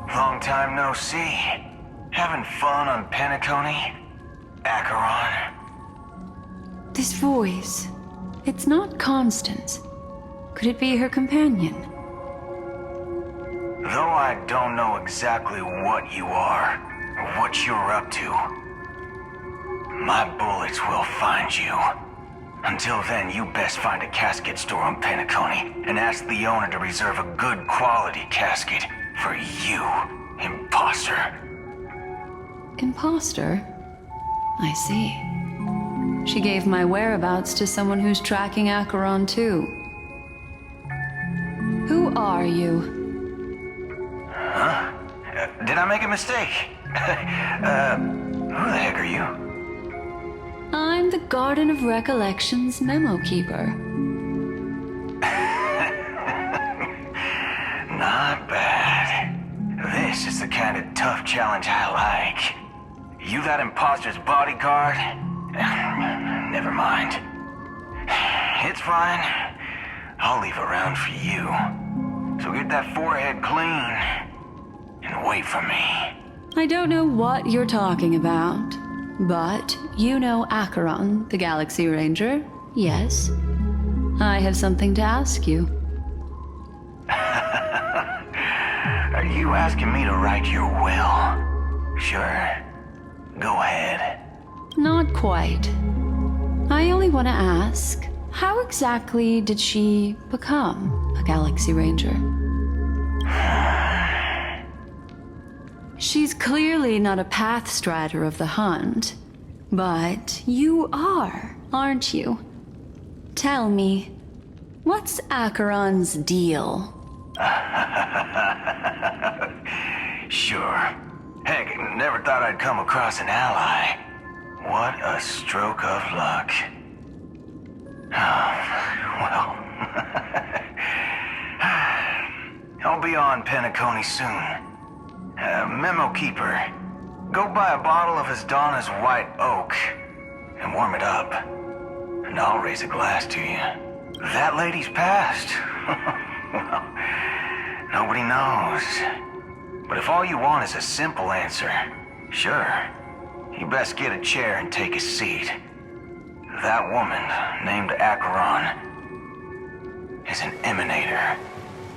Long time no see. Having fun on Penacony? Acheron? This voice, it's not Constance. Could it be her companion? Though I don't know exactly what you are, or what you're up to, my bullets will find you. Until then, you best find a casket store on Penacony and ask the owner to reserve a good quality casket for you, imposter. Imposter? I see. She gave my whereabouts to someone who's tracking Acheron too. Who are you? Huh? Did I make a mistake? Who the heck are you? I'm the Garden of Recollection's memo keeper. Not bad. This is the kind of tough challenge I like. You that imposter's bodyguard? Never mind. It's fine. I'll leave a round for you. So get that forehead clean and wait for me. I don't know what you're talking about, but you know Acheron, the Galaxy Ranger, yes? I have something to ask you. Are you asking me to write your will? Sure. Go ahead. Not quite. I only want to ask, how exactly did she become a Galaxy Ranger? She's clearly not a path strider of the hunt, but you are, aren't you? Tell me, what's Acheron's deal? Sure. Heck, never thought I'd come across an ally. What a stroke of luck. Well, I'll be on Penacony soon. Memo keeper, go buy a bottle of Donna's white oak and warm it up. And I'll raise a glass to you. That lady's passed. Well, nobody knows. But if all you want is a simple answer, sure, you best get a chair and take a seat. That woman, named Acheron, is an emanator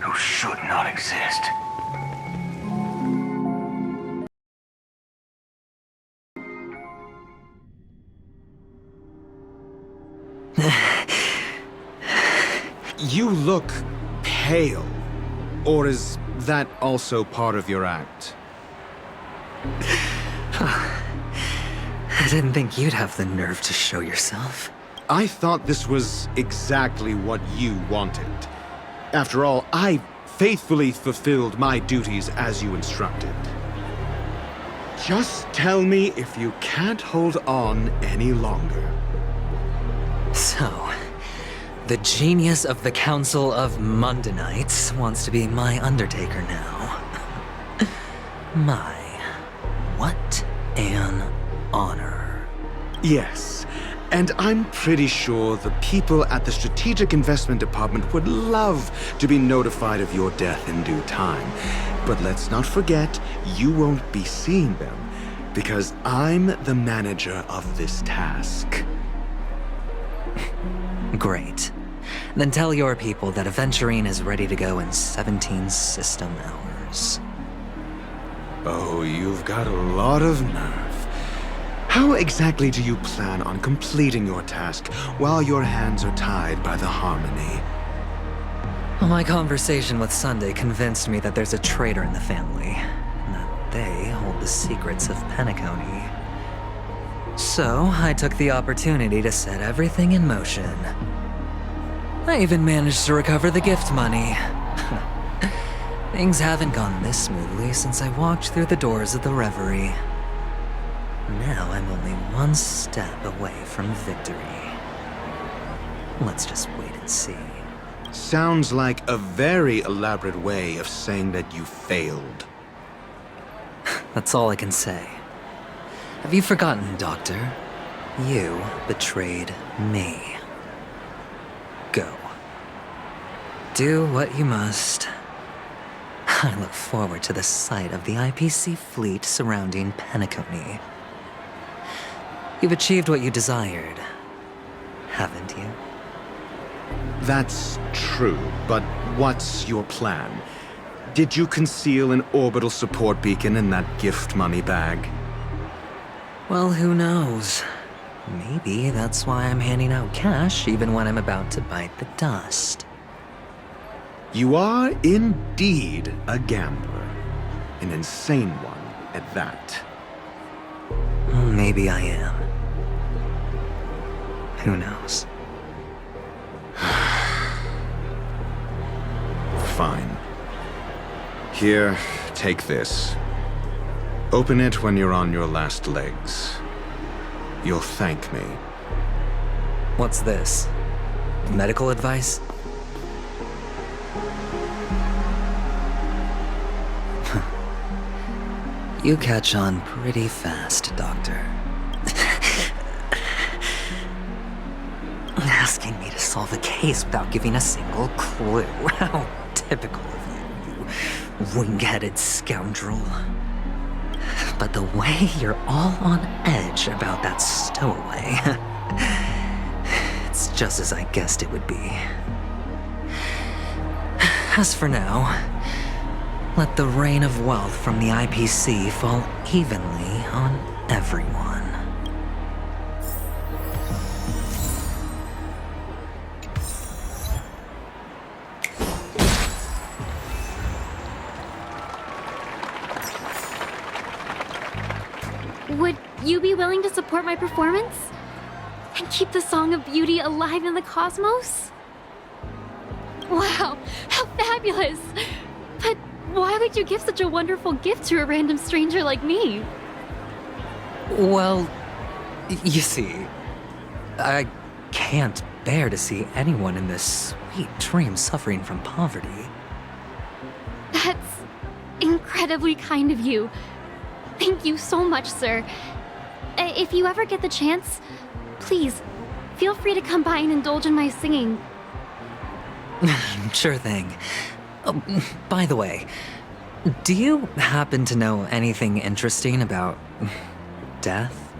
who should not exist. You look pale. Or is that also part of your act? I didn't think you'd have the nerve to show yourself. I thought this was exactly what you wanted. After all, I faithfully fulfilled my duties as you instructed. Just tell me if you can't hold on any longer. So, the genius of the Council of Mundanites wants to be my Undertaker now. My, what an honor. Yes, and I'm pretty sure the people at the Strategic Investment Department would love to be notified of your death in due time. But let's not forget, you won't be seeing them, because I'm the manager of this task. Great. Then tell your people that Aventurine is ready to go in 17 system hours. Oh, you've got a lot of nerve. How exactly do you plan on completing your task while your hands are tied by the Harmony? Well, my conversation with Sunday convinced me that there's a traitor in the family, and that they hold the secrets of Penacony. So, I took the opportunity to set everything in motion. I even managed to recover the gift money. Things haven't gone this smoothly since I walked through the doors of the Reverie. Now I'm only one step away from victory. Let's just wait and see. Sounds like a very elaborate way of saying that you failed. That's all I can say. Have you forgotten, Doctor? You betrayed me. Go. Do what you must. I look forward to the sight of the IPC fleet surrounding Penacony. You've achieved what you desired, haven't you? That's true, but what's your plan? Did you conceal an orbital support beacon in that gift money bag? Well, who knows? Maybe that's why I'm handing out cash even when I'm about to bite the dust. You are indeed a gambler. An insane one at that. Maybe I am. Who knows? Fine. Here, take this. Open it when you're on your last legs. You'll thank me. What's this? Medical advice? You catch on pretty fast, Doctor. Asking me to solve a case without giving a single clue. How typical of you, you wing-headed scoundrel. But the way you're all on edge about that stowaway, it's just as I guessed it would be. As for now, let the rain of wealth from the IPC fall evenly on everyone. Would you be willing to support my performance? And keep the Song of Beauty alive in the cosmos? Wow, how fabulous! But why would you give such a wonderful gift to a random stranger like me? Well, you see, I can't bear to see anyone in this sweet dream suffering from poverty. That's incredibly kind of you. Thank you so much, sir. If you ever get the chance, please, feel free to come by and indulge in my singing. Sure thing. Oh, by the way, do you happen to know anything interesting about death?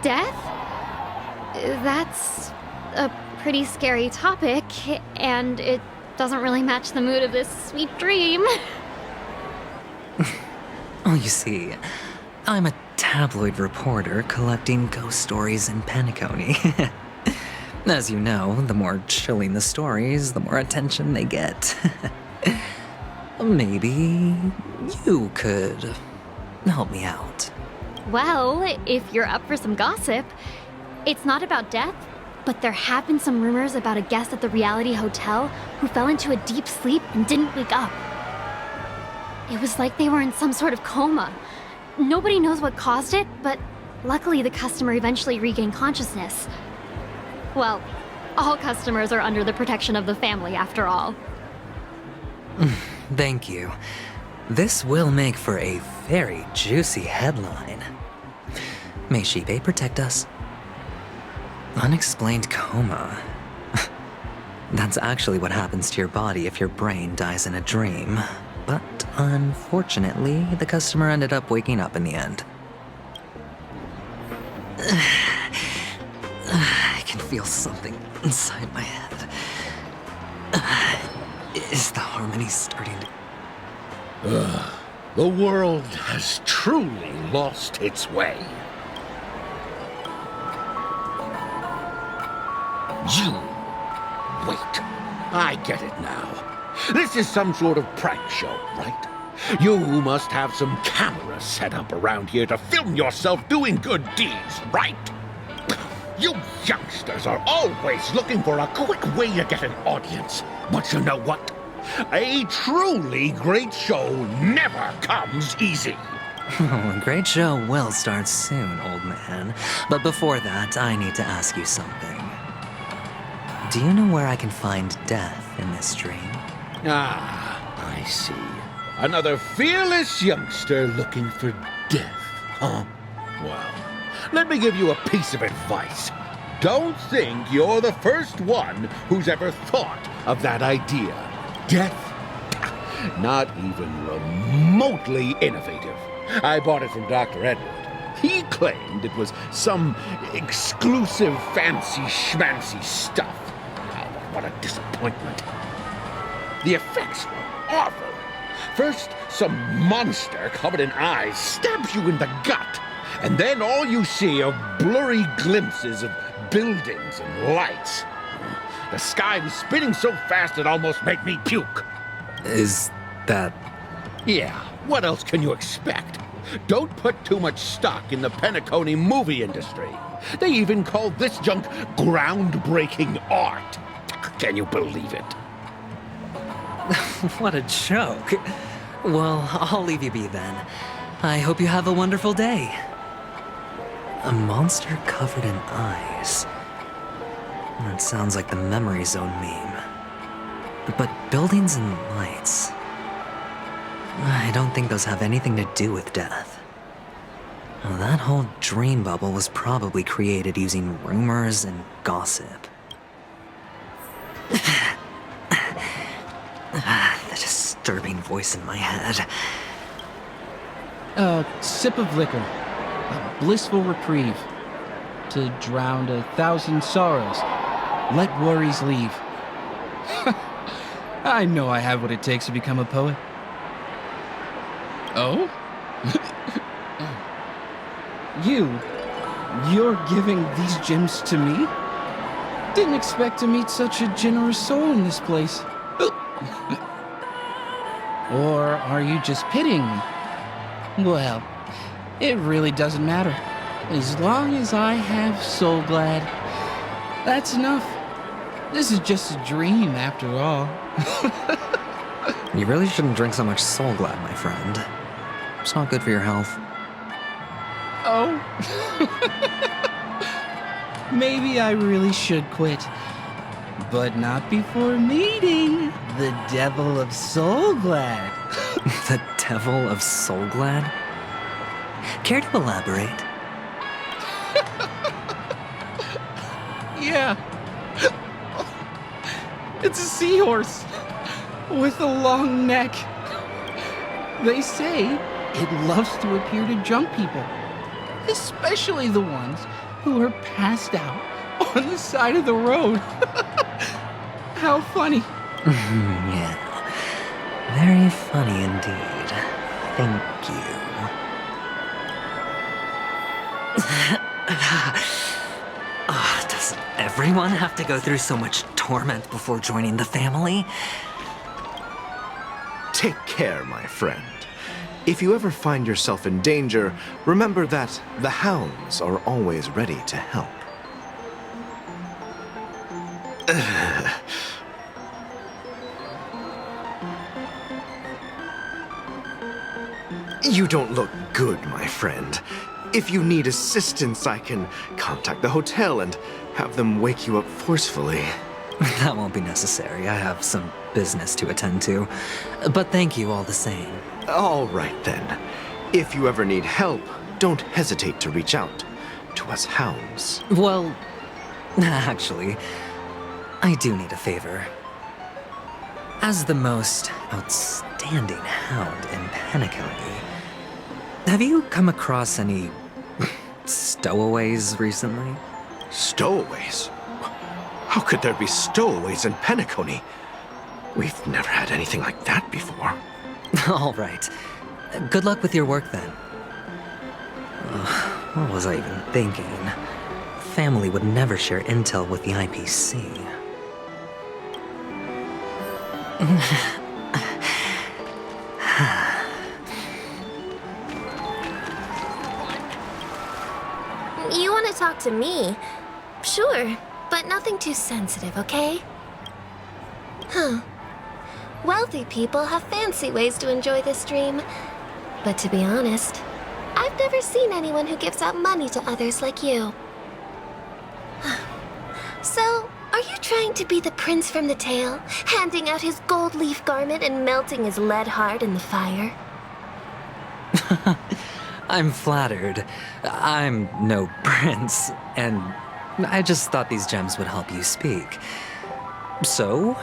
Death? That's a pretty scary topic, and it doesn't really match the mood of this sweet dream. Oh, you see, I'm a tabloid reporter collecting ghost stories in Penacony. As you know, the more chilling the stories, the more attention they get. Maybe you could help me out. Well, if you're up for some gossip, it's not about death, but there have been some rumors about a guest at the reality hotel who fell into a deep sleep and didn't wake up. It was like they were in some sort of coma. Nobody knows what caused it, but luckily the customer eventually regained consciousness. Well, all customers are under the protection of the family, after all. Thank you. This will make for a very juicy headline. May Shibe protect us. Unexplained coma. That's actually what happens to your body if your brain dies in a dream. But unfortunately, the customer ended up waking up in the end. I can feel something inside my head. Is the harmony starting to... The world has truly lost its way. You... Wait. I get it now. This is some sort of prank show, right? You must have some cameras set up around here to film yourself doing good deeds, right? You youngsters are always looking for a quick way to get an audience. But you know what? A truly great show never comes easy. Oh, a great show will start soon, old man. But before that, I need to ask you something. Do you know where I can find death in this dream? Ah, I see. Another fearless youngster looking for death, huh? Well, let me give you a piece of advice. Don't think you're the first one who's ever thought of that idea. Death? Not even remotely innovative. I bought it from Dr. Edward. He claimed it was some exclusive fancy-schmancy stuff. Oh, what a disappointment. The effects were awful. First, some monster covered in eyes stabs you in the gut, and then all you see are blurry glimpses of buildings and lights. The sky was spinning so fast it almost made me puke. Is that... Yeah, what else can you expect? Don't put too much stock in the Penacony movie industry. They even called this junk groundbreaking art. Can you believe it? What a joke. Well, I'll leave you be then. I hope you have a wonderful day. A monster covered in eyes. That sounds like the Memory Zone meme. But buildings and lights... I don't think those have anything to do with death. Well, that whole dream bubble was probably created using rumors and gossip. The disturbing voice in my head. A sip of liquor. A blissful reprieve. To drown 1,000 sorrows. Let worries leave. I know I have what it takes to become a poet. Oh? You're giving these gems to me? Didn't expect to meet such a generous soul in this place. Or are you just pitying me? Well, it really doesn't matter. As long as I have Soul Glad, that's enough. This is just a dream after all. You really shouldn't drink so much Soul Glad, my friend. It's not good for your health. Oh. Maybe I really should quit. But not before meeting the Devil of Soul Glad. The Devil of Soul Glad? Care to elaborate? Yeah. It's a seahorse with a long neck. They say it loves to appear to drunk people, especially the ones who are passed out on the side of the road. How funny. Yeah. Very funny indeed. Thank you. Does everyone have to go through so much torment before joining the family? Take care, my friend. If you ever find yourself in danger, remember that the hounds are always ready to help. You don't look good, my friend. If you need assistance, I can contact the hotel and have them wake you up forcefully. That won't be necessary. I have some business to attend to. But thank you all the same. All right, then. If you ever need help, don't hesitate to reach out to us hounds. Well, actually, I do need a favor. As the most outstanding hound in Penacony, have you come across any stowaways recently? Stowaways? How could there be stowaways in Penacony? We've never had anything like that before. All right. Good luck with your work, then. What was I even thinking? Family would never share intel with the IPC. You want to talk to me? Sure, but nothing too sensitive, okay? Huh. Wealthy people have fancy ways to enjoy this dream. But to be honest, I've never seen anyone who gives out money to others like you. So, are you trying to be the prince from the tale, handing out his gold leaf garment and melting his lead heart in the fire? I'm flattered. I'm no prince, and I just thought these gems would help you speak. So,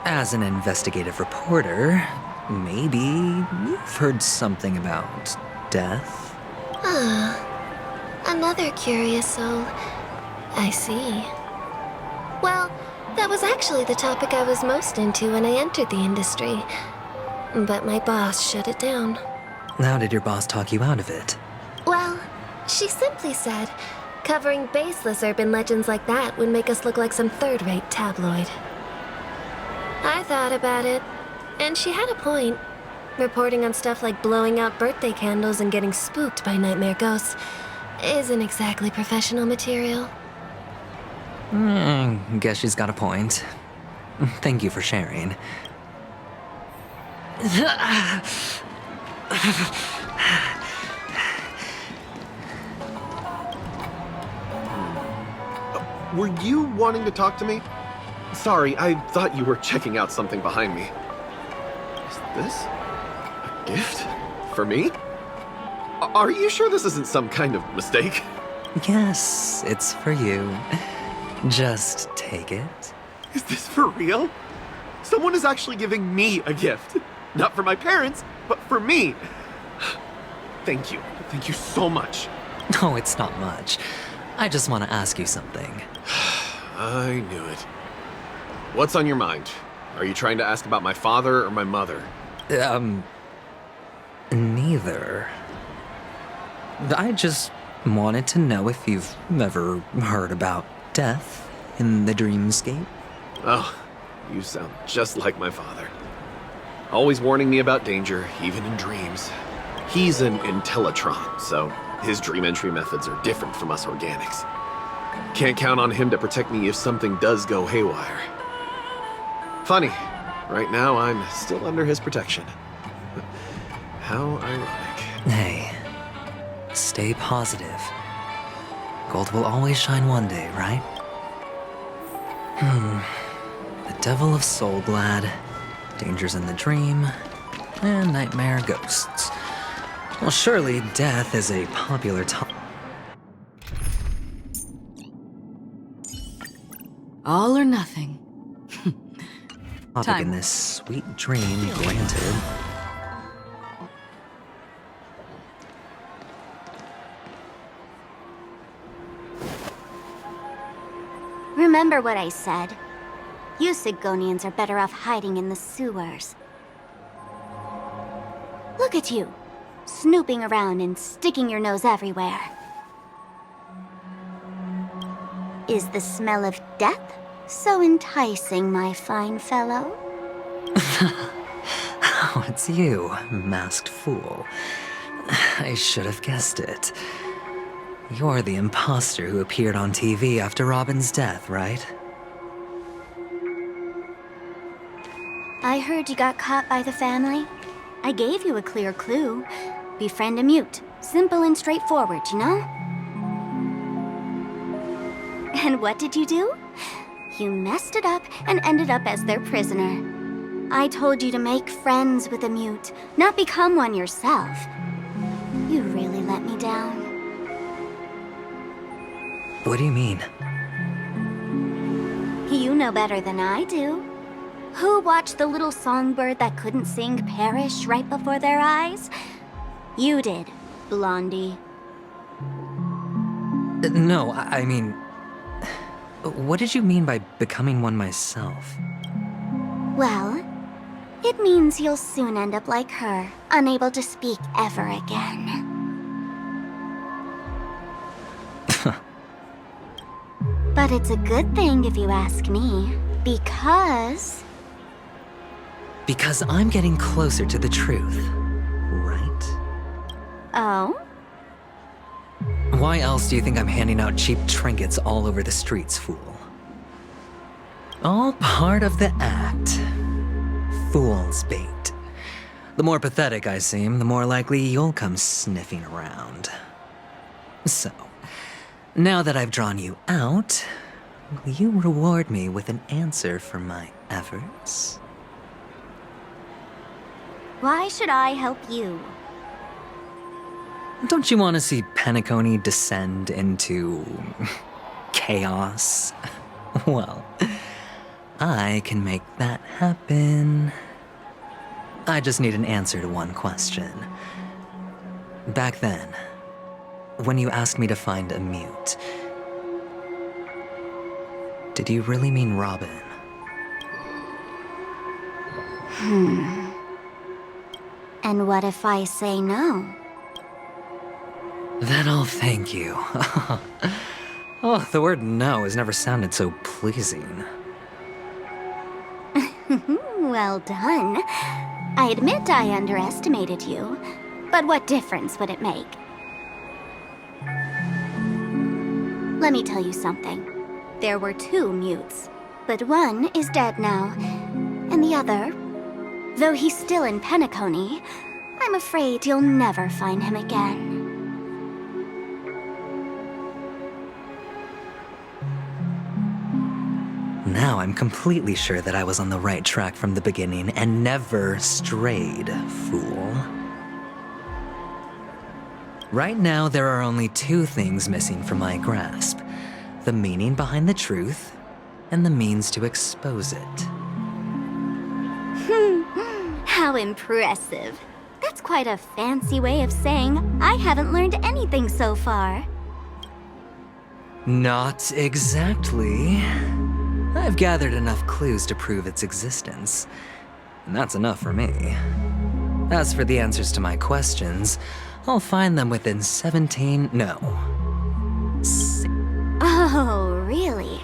as an investigative reporter, maybe you've heard something about death? Another curious soul. I see. Well, that was actually the topic I was most into when I entered the industry. But my boss shut it down. How did your boss talk you out of it? Well, she simply said, covering baseless urban legends like that would make us look like some third-rate tabloid. I thought about it, and she had a point. Reporting on stuff like blowing out birthday candles and getting spooked by nightmare ghosts isn't exactly professional material. Guess she's got a point. Thank you for sharing. Were you wanting to talk to me? Sorry, I thought you were checking out something behind me. Is this a gift? For me? Are you sure this isn't some kind of mistake? Yes, it's for you. Just take it. Is this for real? Someone is actually giving me a gift. Not for my parents, but for me. Thank you. Thank you so much. No, it's not much. I just want to ask you something. I knew it. What's on your mind? Are you trying to ask about my father or my mother? Neither. I just wanted to know if you've ever heard about death in the dreamscape. Oh, you sound just like my father. Always warning me about danger, even in dreams. He's an Intellitron, so his dream entry methods are different from us organics. Can't count on him to protect me if something does go haywire. Funny, right now I'm still under his protection. How ironic. Hey, stay positive. Gold will always shine one day, right? The Devil of Soulglad, Dangers in the Dream, and Nightmare Ghosts. Well, surely death is a popular topic. All or nothing. In this sweet dream granted. Remember what I said. You Sigonians are better off hiding in the sewers. Look at you, snooping around and sticking your nose everywhere. Is the smell of death so enticing, my fine fellow? Oh, it's you, masked fool. I should have guessed it. You're the imposter who appeared on TV after Robin's death, right? I heard you got caught by the family. I gave you a clear clue. Befriend a mute. Simple and straightforward, you know? And what did you do? You messed it up and ended up as their prisoner. I told you to make friends with a mute, not become one yourself. You really let me down. What do you mean? You know better than I do. Who watched the little songbird that couldn't sing perish right before their eyes? You did, Blondie. No, I mean... What did you mean by becoming one myself? Well, it means you'll soon end up like her, unable to speak ever again. But it's a good thing if you ask me, because... Because I'm getting closer to the truth, right? Oh? Why else do you think I'm handing out cheap trinkets all over the streets, fool? All part of the act. Fool's bait. The more pathetic I seem, the more likely you'll come sniffing around. So, now that I've drawn you out, will you reward me with an answer for my efforts? Why should I help you? Don't you want to see Penacony descend into chaos? Well, I can make that happen. I just need an answer to one question. Back then, when you asked me to find a mute, did you really mean Robin? And what if I say no? Then I'll thank you. Oh, the word no has never sounded so pleasing. Well done. I admit I underestimated you, but what difference would it make? Let me tell you something. There were 2 mutes, but one is dead now, and the other, though he's still in Penacony, I'm afraid you'll never find him again. Now I'm completely sure that I was on the right track from the beginning and never strayed, fool. Right now, there are only 2 things missing from my grasp: the meaning behind the truth and the means to expose it. How impressive. That's quite a fancy way of saying I haven't learned anything so far. Not exactly. I've gathered enough clues to prove its existence, and that's enough for me. As for the answers to my questions, I'll find them within 17... no. Oh, really?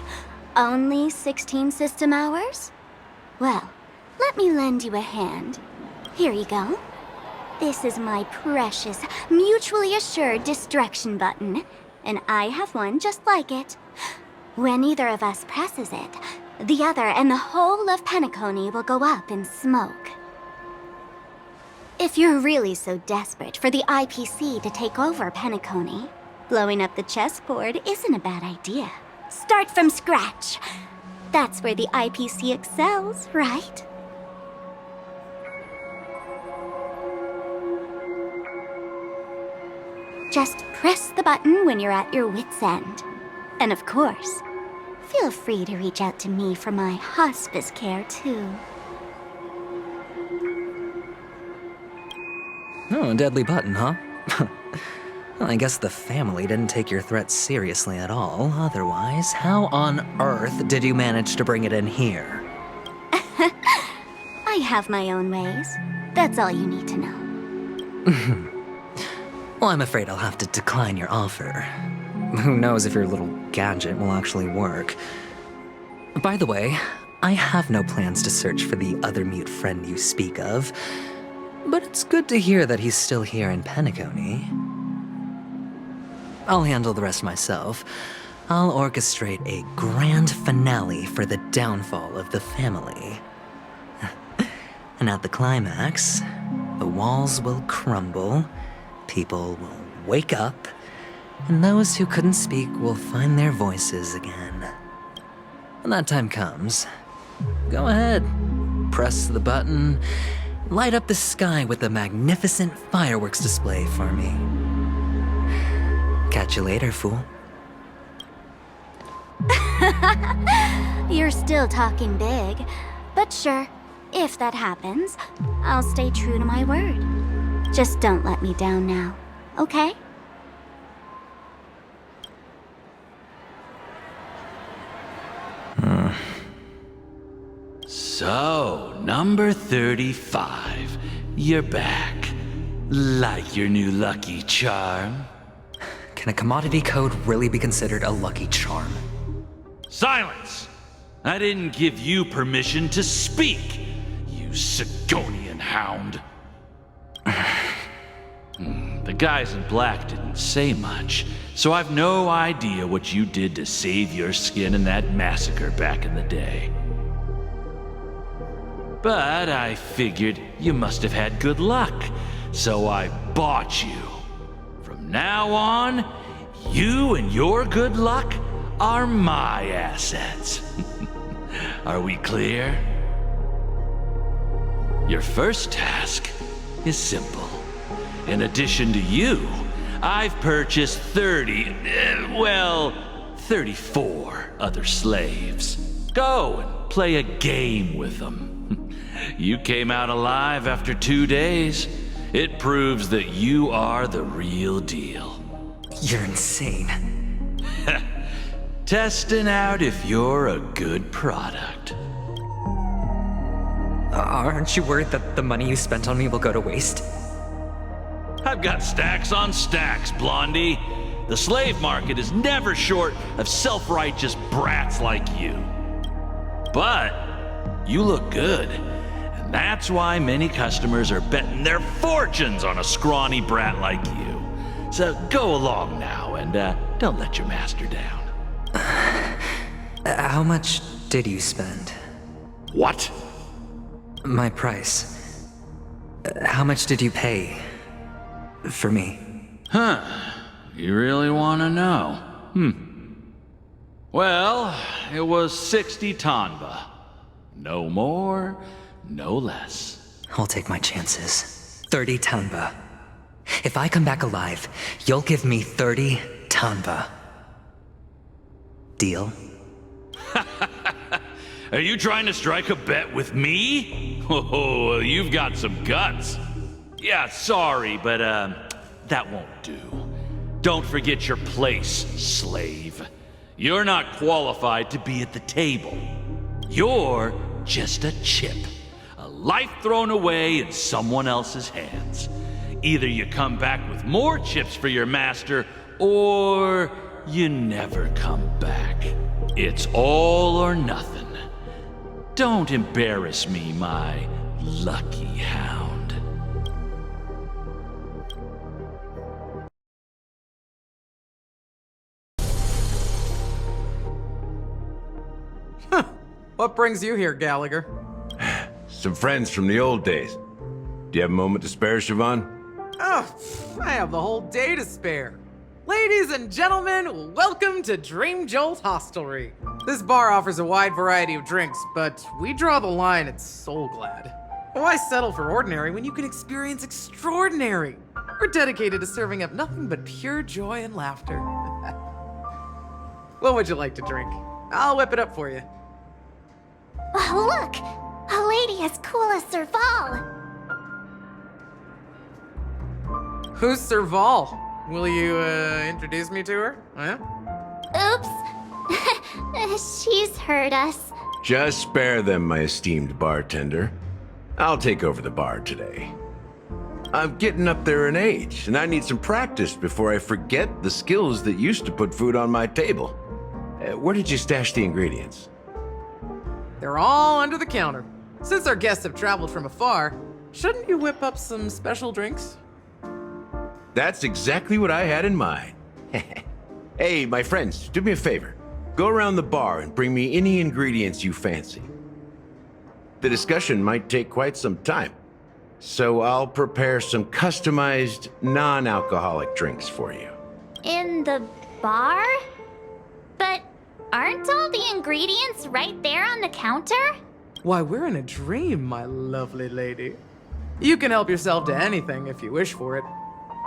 Only 16 system hours? Well, let me lend you a hand. Here you go. This is my precious, mutually assured destruction button, and I have one just like it. When either of us presses it, the other and the whole of Penacony will go up in smoke. If you're really so desperate for the IPC to take over Penacony, blowing up the chessboard isn't a bad idea. Start from scratch. That's where the IPC excels, right? Just press the button when you're at your wit's end. And of course, feel free to reach out to me for my hospice care, too. Oh, a deadly button, huh? Well, I guess the family didn't take your threat seriously at all. Otherwise, how on earth did you manage to bring it in here? I have my own ways. That's all you need to know. Well, I'm afraid I'll have to decline your offer. Who knows if your little gadget will actually work. By the way, I have no plans to search for the other mute friend you speak of, but it's good to hear that he's still here in Penacony. I'll handle the rest myself. I'll orchestrate a grand finale for the downfall of the family. And at the climax, the walls will crumble, people will wake up, and those who couldn't speak will find their voices again. When that time comes, go ahead, press the button, light up the sky with a magnificent fireworks display for me. Catch you later, fool. You're still talking big, but sure, if that happens, I'll stay true to my word. Just don't let me down now, okay? So, number 35. You're back. Like your new lucky charm? Can a commodity code really be considered a lucky charm? Silence! I didn't give you permission to speak, you Sigonian hound. The guys in black didn't say much, so I've no idea what you did to save your skin in that massacre back in the day. But I figured you must have had good luck, so I bought you. From now on, you and your good luck are my assets. Are we clear? Your first task is simple. In addition to you, I've purchased 34 other slaves. Go and play a game with them. You came out alive after 2 days. It proves that you are the real deal. You're insane. Testing out if you're a good product. Aren't you worried that the money you spent on me will go to waste? I've got stacks on stacks, Blondie. The slave market is never short of self-righteous brats like you. But you look good, and that's why many customers are betting their fortunes on a scrawny brat like you. So go along now, and don't let your master down. How much did you spend? What? My price. How much did you pay for me? Huh. You really want to know? Well, it was 60 tanba. No more, no less. I'll take my chances. 30 tanba. If I come back alive, you'll give me 30 tanba. Deal? Are you trying to strike a bet with me? Oh, you've got some guts. Yeah, sorry, but that won't do. Don't forget your place, slave. You're not qualified to be at the table. You're just a chip. A life thrown away in someone else's hands. Either you come back with more chips for your master, or you never come back. It's all or nothing. Don't embarrass me, my lucky hound. What brings you here, Gallagher? Some friends from the old days. Do you have a moment to spare, Siobhan? Oh, I have the whole day to spare. Ladies and gentlemen, welcome to Dream Jolt Hostelry. This bar offers a wide variety of drinks, but we draw the line at Soul Glad. Why settle for ordinary when you can experience extraordinary? We're dedicated to serving up nothing but pure joy and laughter. What would you like to drink? I'll whip it up for you. Oh, look! A lady as cool as Serval! Who's Serval? Will you, introduce me to her? Huh? Oops. She's heard us. Just spare them, my esteemed bartender. I'll take over the bar today. I'm getting up there in age, and I need some practice before I forget the skills that used to put food on my table. Where did you stash the ingredients? They're all under the counter. Since our guests have traveled from afar, shouldn't you whip up some special drinks? That's exactly what I had in mind. Hey, my friends, do me a favor. Go around the bar and bring me any ingredients you fancy. The discussion might take quite some time, so I'll prepare some customized, non-alcoholic drinks for you. In the bar? But aren't all the ingredients right there on the counter? Why, we're in a dream, my lovely lady. You can help yourself to anything if you wish for it.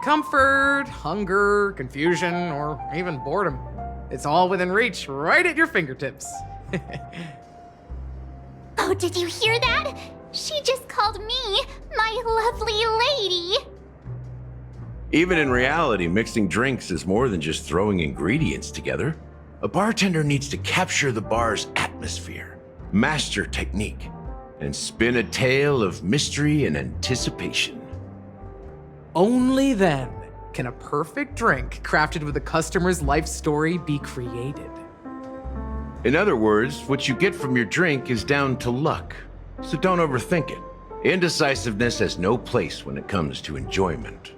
Comfort, hunger, confusion, or even boredom. It's all within reach, right at your fingertips. Oh, did you hear that? She just called me my lovely lady. Even in reality, mixing drinks is more than just throwing ingredients together. A bartender needs to capture the bar's atmosphere, master technique, and spin a tale of mystery and anticipation. Only then can a perfect drink crafted with a customer's life story be created. In other words, what you get from your drink is down to luck, so don't overthink it. Indecisiveness has no place when it comes to enjoyment.